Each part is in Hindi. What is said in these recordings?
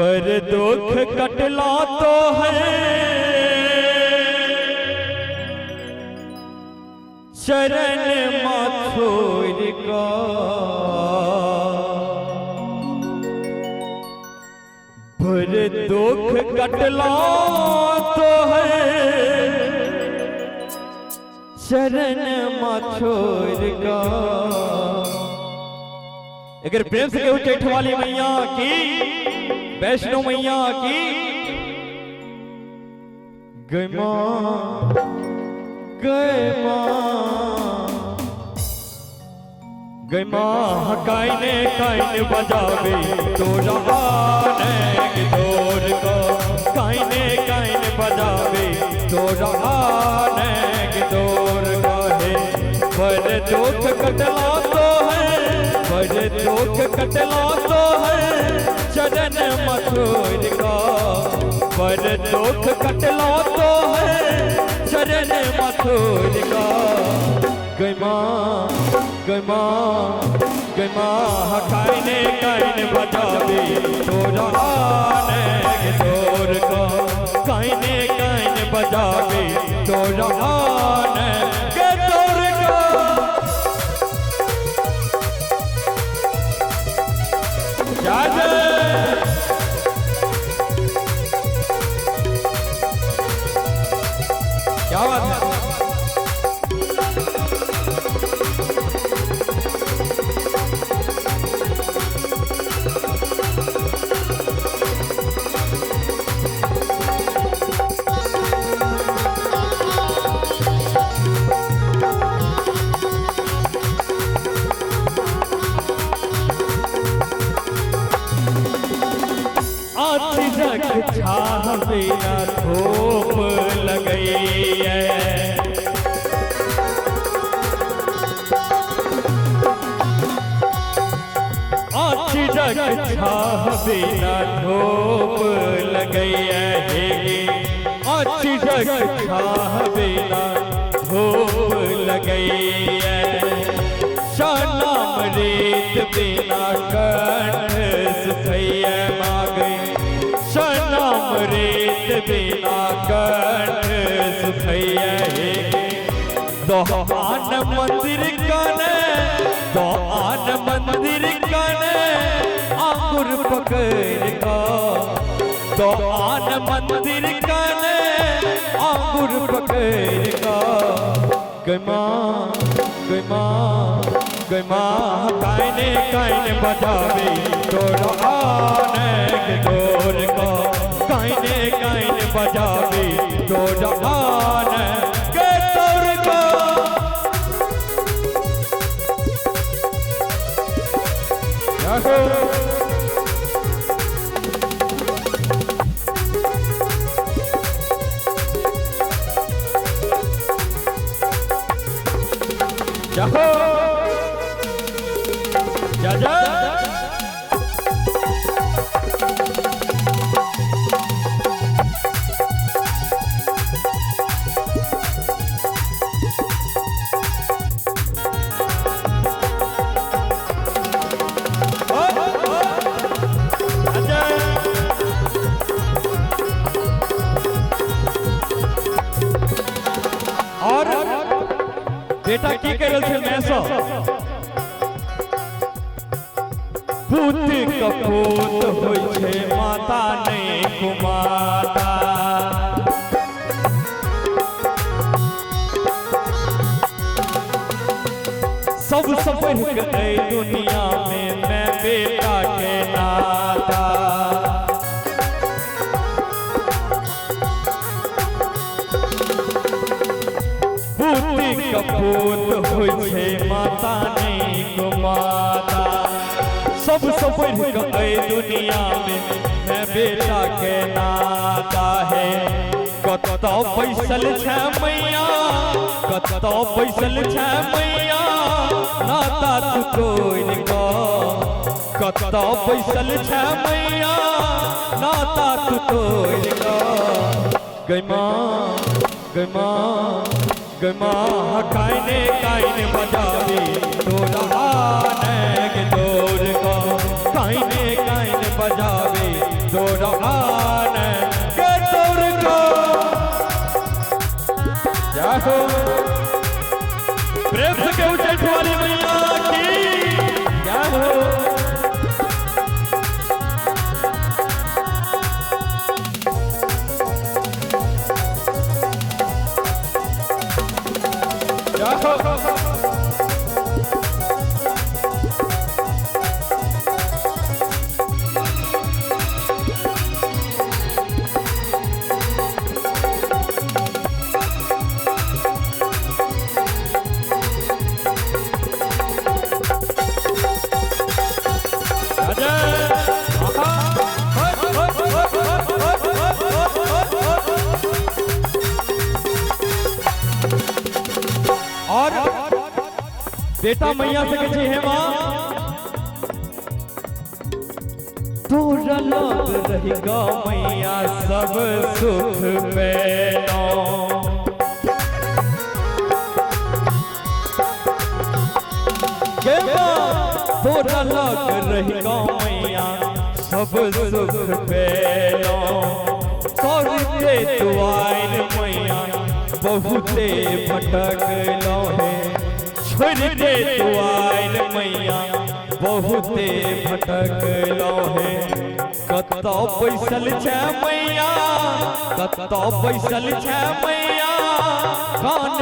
पर दुख कटला तो है शरण माथोर का, पर दुख कटला तो है शरण माथोर का। अगर प्रेम से केहू जेठ वाली मैया की, वैष्णो मैया की गय मां गय मां कायने कायने बजावे तोरा आने के दौर को, कायने कायने बजावे तोरा आने के दौर का है। पर दुख कटला तो है, पर दुख कटला तो है चरण मथुर का, पर दुख कटला तो है चरण मथुर का। गय मां कायने कायने बजावे तोरा आने के दौर का, कायने कायने बजावे तोरा आने के दौर का। क्या बात है। छावे ना धूप लगई है, आँची रख छावे ना धूप लगई है, आँची रख छावे ना धूप लगई है। शानाम रेत बिना कंठ सुखैया मांगे, शनाम रेत बिना कंठ सुखैया है। दोहान मंदिर कने, दोहान मंदिर कने आंगुर पकड़ का, दोहान मंदिर कने आंगुर पकड़ का। गय मां कायने कायने बजावे तोरा आने के दौर का, कायने कायने बजावे तोरा आने के दौर का। जाहो जा जा और बेटा की करल छे मैसो पूत कपूत होय छे माता नहीं कुमाता, सब बढ़ गए दुनिया में मैं बेटा के नाता। पूत कपूत होय छे माता नहीं कुमाता, सब बढ़ गए दुनिया में मैं बेटा के नाता है। कतो पैसल छे मैया, कतो पैसल छे मैया नाता तू कोई का, कतो पैसल छे मैया नाता तू कोई का। गय मां कायने कायने बजावे तोरा आने के दौर का, कायने कायने बजावे तोरा बेटा मैया से कहे हे माँ तोरा लग रहेगा मैया सब सुख पैनो तोरा लग रहेगा मैया सब सुख पैनो सौरते दुआर मैया बहुते भटक लो है छोड़ दे दुआर मैया बहुते भटक लो है कतो बैसल छे मैया कतो बैसल छे मैया कान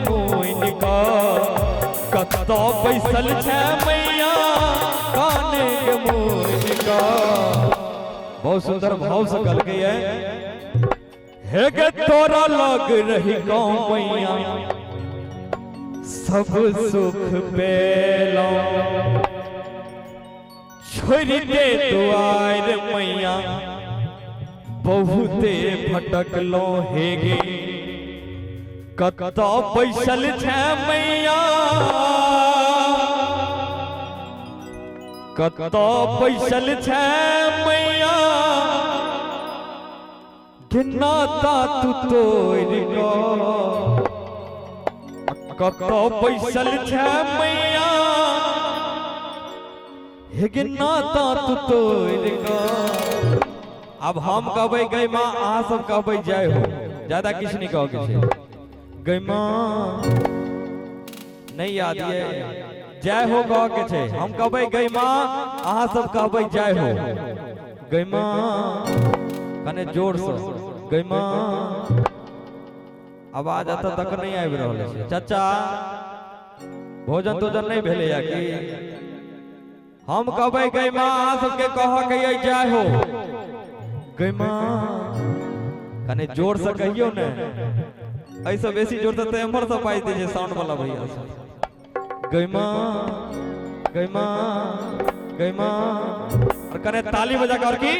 तुमोइन का कतो बैसल छे मैया कान तुमोइन का। बहुत सुंदर भाव से कल गई है के तोरा लग रही गाँव मैया सब सुख पेलो छोड़ दे दुआर मैया बहुते भटकलो हेगे कतो बैसल छे मैया कतो बैसल छे मैया गिनाता तू तोड़ कतो बैसल छे मैया गिनाता तू तोड़ अब हम कहबै गई माँ अहाँ सब कहबै जय हो ज्यादा किछ नहीं कहोगे गई माँ नहीं याद है जय हो कह के छे हम कहबै गई माँ अहाँ सब कहबै जय हो गई माँ कने जोर से गई माँ आवाज आता तक नहीं आबि रहल छै चाचा भोजन तोजन नहीं भेले या कि हम कहबै गई माँ अहाँ सबके कह के जय हो गई माँ कने जोर से कहियो ने ऐसे बेसी जोर से एम्हर से पाई दे छै साउंड वाला भैया गई माँ गई माँ गई माँ और कने ताली बजा कर की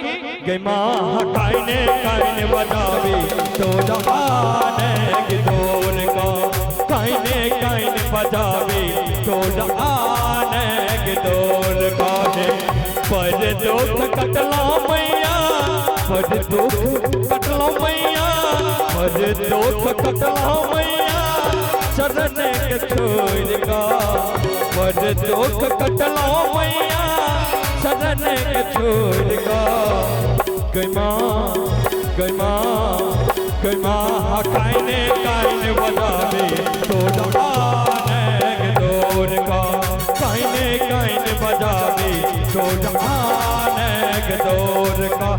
गई माँ काइने काइने बजावी तो जहाने की डोल को काइने काइने बजावी तो जहाने की डोल को पर दुख कटला मैया पर दुख कटला मैया पर दुख कटला मैया चरण के छोड़ का पर दुख कटला मैया चरण के छोड़ का गई माँ गई माँ गई माँ काइने काइने बजावे तो जहाने के डोर का काइने काइने बजावे तो जहाने के डोर का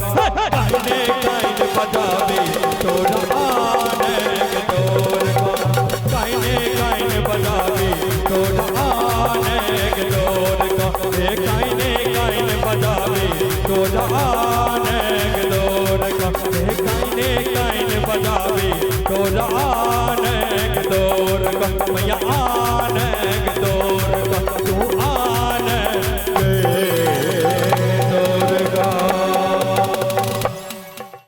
काइने काइने बजावे तो जहाने के डोर का काइने काइने बजावे तो जहाने के डोर का काइने काइने बजावे तो जहाने के डोर का काइने काइने बजावे तो जहाने के डोर का मैया आने